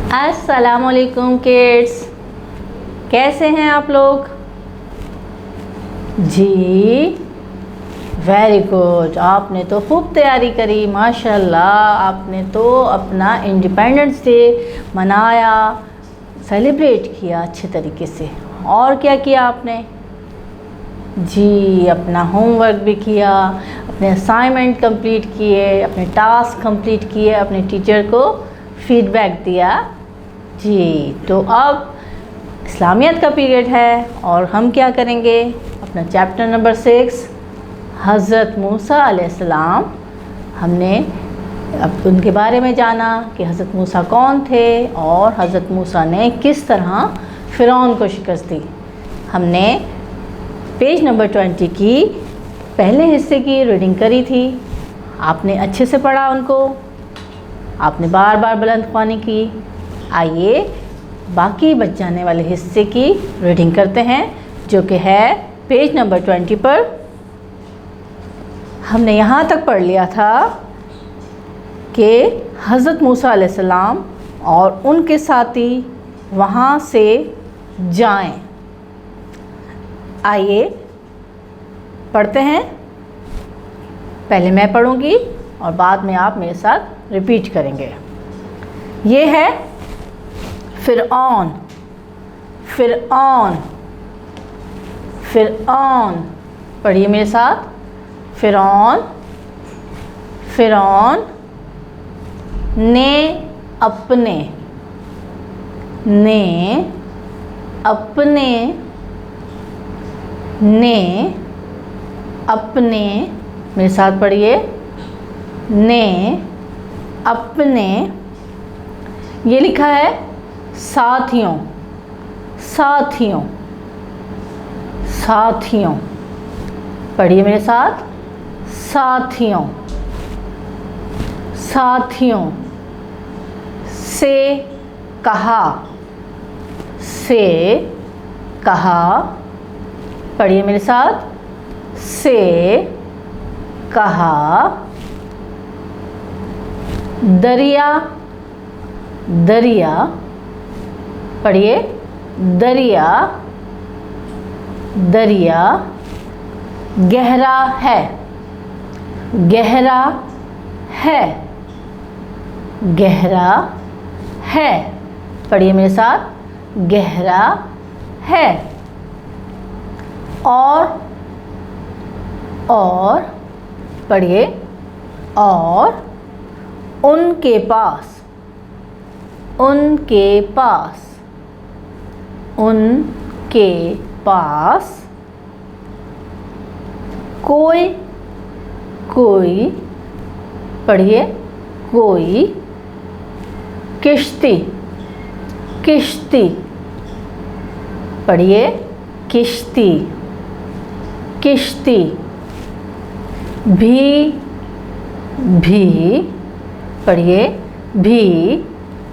अस्सलामुअलैकुम किड्स, कैसे हैं आप लोग जी। वेरी गुड, आपने तो खूब तैयारी करी माशाल्लाह। आपने तो अपना इंडिपेंडेंस डे मनाया, सेलिब्रेट किया अच्छे तरीके से। और क्या किया आपने जी? अपना होमवर्क भी किया, अपने असाइनमेंट कंप्लीट किए, अपने टास्क कंप्लीट किए, अपने टीचर को फीडबैक दिया जी। तो अब इस्लामियत का पीरियड है और हम क्या करेंगे, अपना चैप्टर नंबर 6 हज़रत मूसा अलैहिस्सलाम, हमने अब उनके बारे में जाना कि हज़रत मूसा कौन थे और हज़रत मूसा ने किस तरह फ़िरौन को शिकस्त दी। हमने पेज नंबर 20 की पहले हिस्से की रीडिंग करी थी। आपने अच्छे से पढ़ा उनको, आपने बार बार बुलंद ख्वानी की। आइए बाकी बच जाने वाले हिस्से की रीडिंग करते हैं, जो कि है पेज नंबर 20 पर। हमने यहाँ तक पढ़ लिया था कि हज़रत मूसा अलैहिस्सलाम और उनके साथी वहाँ से जाएं। आइए पढ़ते हैं। पहले मैं पढ़ूँगी और बाद में आप मेरे साथ रिपीट करेंगे। ये है फ़िरऔन, फ़िरऔन, फ़िरऔन। पढ़िए मेरे साथ। फ़िरऔन, फ़िरऔन ने अपने, ने अपने, ने अपने, मेरे साथ पढ़िए, ने अपने, ये लिखा है साथियों, साथियों, साथियों। पढ़िए मेरे साथ। साथियों, साथियों से कहा, से कहा। पढ़िए मेरे साथ। से कहा दरिया, दरिया। पढ़िए दरिया, दरिया गहरा है, गहरा है, गहरा है। पढ़िए मेरे साथ। गहरा है। और पढ़िए और उनके पास, उनके पास, उनके पास कोई, कोई, पढ़िए कोई किश्ती, किश्ती। पढ़िए किश्ती, किश्ती भी, भी। पढ़िए भी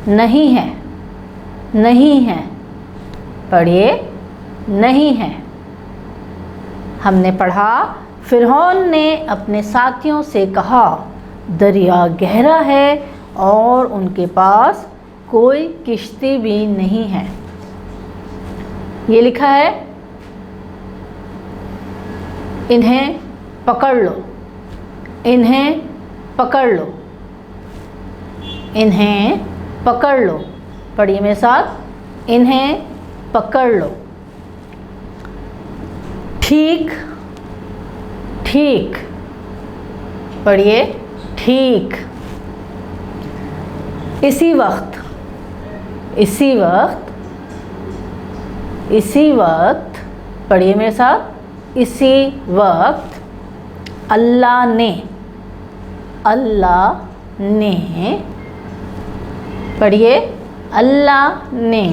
नहीं है, नहीं है। पढ़िए नहीं है। हमने पढ़ा फ़िरऔन ने अपने साथियों से कहा दरिया गहरा है और उनके पास कोई किश्ती भी नहीं है। ये लिखा है, इन्हें पकड़ लो, इन्हें पकड़ लो, इन्हें पकड़ लो। पढ़िए मेरे साथ। इन्हें पकड़ लो। ठीक, ठीक। पढ़िए ठीक। इसी वक्त, इसी वक्त, इसी वक्त। पढ़िए मेरे साथ। इसी वक्त अल्लाह ने, अल्लाह ने। पढ़िए अल्लाह ने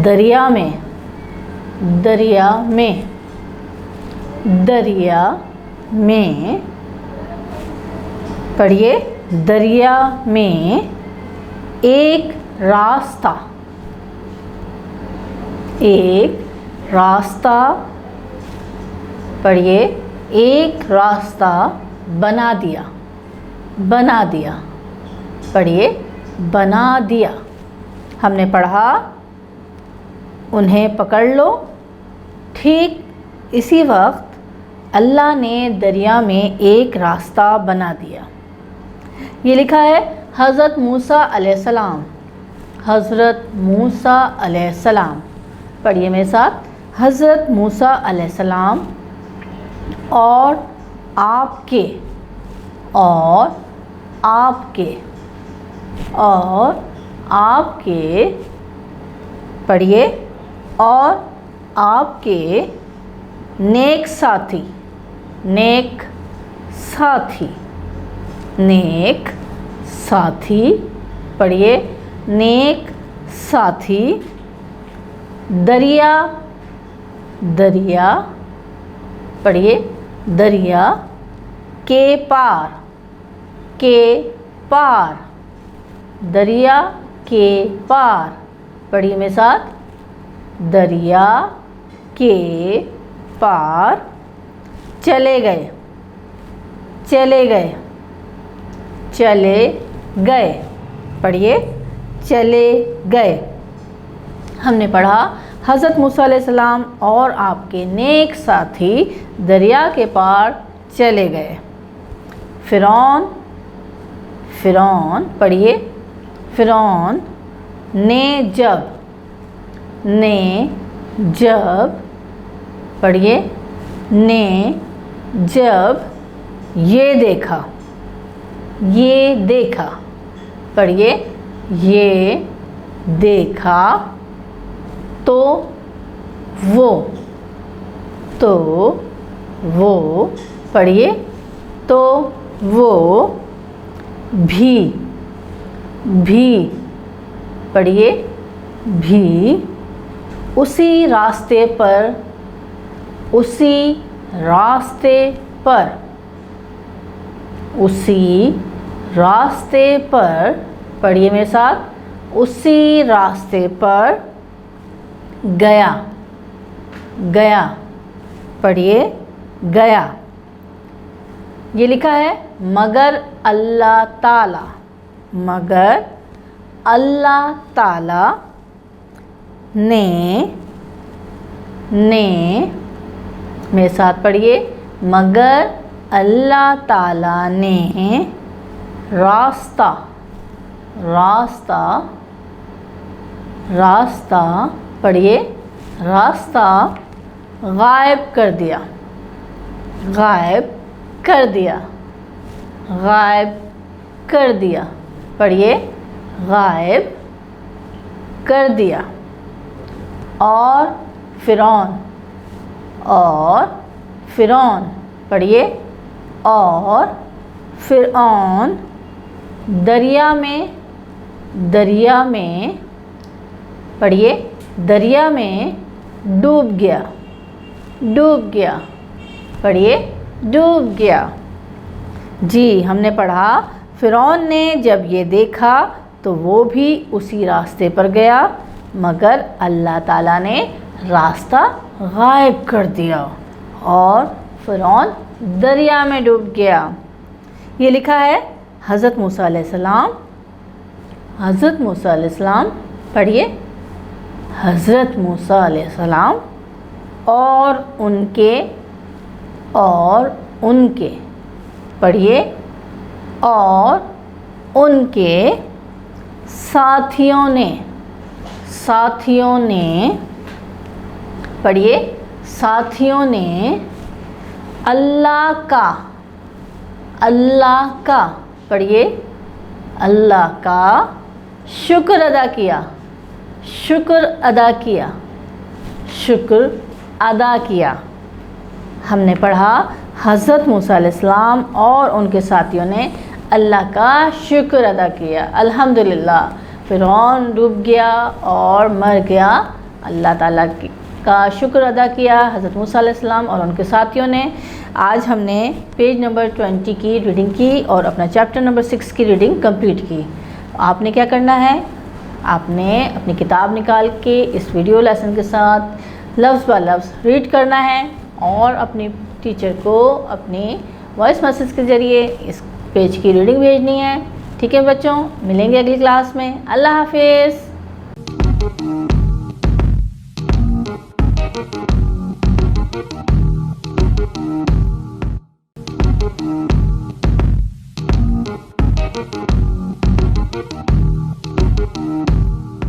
दरिया में, दरिया में, दरिया में। पढ़िए दरिया में एक रास्ता, एक रास्ता। पढ़िए एक रास्ता बना दिया, बना दिया। पढ़िए बना दिया। हमने पढ़ा उन्हें पकड़ लो। ठीक इसी वक्त अल्लाह ने दरिया में एक रास्ता बना दिया। ये लिखा है हज़रत मूसा अलैहिस्सलाम, हज़रत मूसा अलैहिस्सलाम। पढ़िए मेरे साथ, हज़रत मूसा अलैहिस्सलाम और आपके और आपके और आपके, पढ़िए, और आपके नेक साथी, नेक साथी, नेक साथी, पढ़िए, नेक साथी दरिया, दरिया, पढ़िए, दरिया के पार, के पार, दरिया के पार, पढ़िए मेरे साथ, दरिया के पार चले गए, चले गए, चले गए, पढ़िए, चले गए। हमने पढ़ा हज़रत मूसा अलैहिस्सलाम और आपके नेक साथी दरिया के पार चले गए। फ़िरौन, फ़िरौन, पढ़िए, फ़िरौन ने जब, ने जब, पढ़िए, ने जब ये देखा, ये देखा, पढ़िए, ये देखा तो वो, तो वो, पढ़िए, तो वो भी, भी, पढ़िए, भी उसी रास्ते पर, उसी रास्ते पर, उसी रास्ते पर, पढ़िए मेरे साथ, उसी रास्ते पर गया, गया, पढ़िए, गया। ये लिखा है मगर अल्लाह ताला, मगर अल्लाह ताला ने मेरे साथ पढ़िए, मगर अल्लाह ताला ने रास्ता, रास्ता, रास्ता, पढ़िए, रास्ता गायब कर दिया, गायब कर दिया, गायब कर दिया, पढ़िए, गायब कर दिया। और फ़िरौन, और फ़िरौन, पढ़िए, और फ़िरौन दरिया में, दरिया में, पढ़िए, दरिया में डूब गया, डूब गया, पढ़िए, डूब गया। जी, हमने पढ़ा फ़िरौन ने जब ये देखा तो वो भी उसी रास्ते पर गया, मगर अल्लाह ताला ने रास्ता गायब कर दिया और फ़िरौन दरिया में डूब गया। ये लिखा है हज़रत मूसा अलैहिस्सलाम, हज़रत मूसा अलैहिस्सलाम, पढ़िए, हज़रत मूसा अलैहिस्सलाम और उनके, और उनके, पढ़िए, और उनके साथियों ने, साथियों ने, पढ़िए, साथियों ने अल्लाह का, अल्लाह का, पढ़िए, अल्लाह का शुक्र अदा किया, शुक्र अदा किया, शुक्र अदा किया। हमने पढ़ा हज़रत मूसा अलैहिस्सलाम और उनके साथियों ने अल्लाह का शुक्र अदा किया। अल्हम्दुलिल्लाह, फ़िरौन डूब गया और मर गया, अल्लाह ताला का शुक्र अदा किया हज़रत मूसा अलैहिस्सलाम और उनके साथियों ने। आज हमने पेज नंबर 20 की रीडिंग की और अपना चैप्टर नंबर 6 की रीडिंग कंप्लीट की। आपने क्या करना है, आपने अपनी किताब निकाल के इस वीडियो लेसन के साथ लफ्ज़ ब लफ्ज़ रीड करना है और अपनी टीचर को अपनी वॉइस मैसेज के ज़रिए इस पेज की रीडिंग भेजनी है। ठीक है बच्चों, मिलेंगे अगली क्लास में। अल्लाह हाफिज़।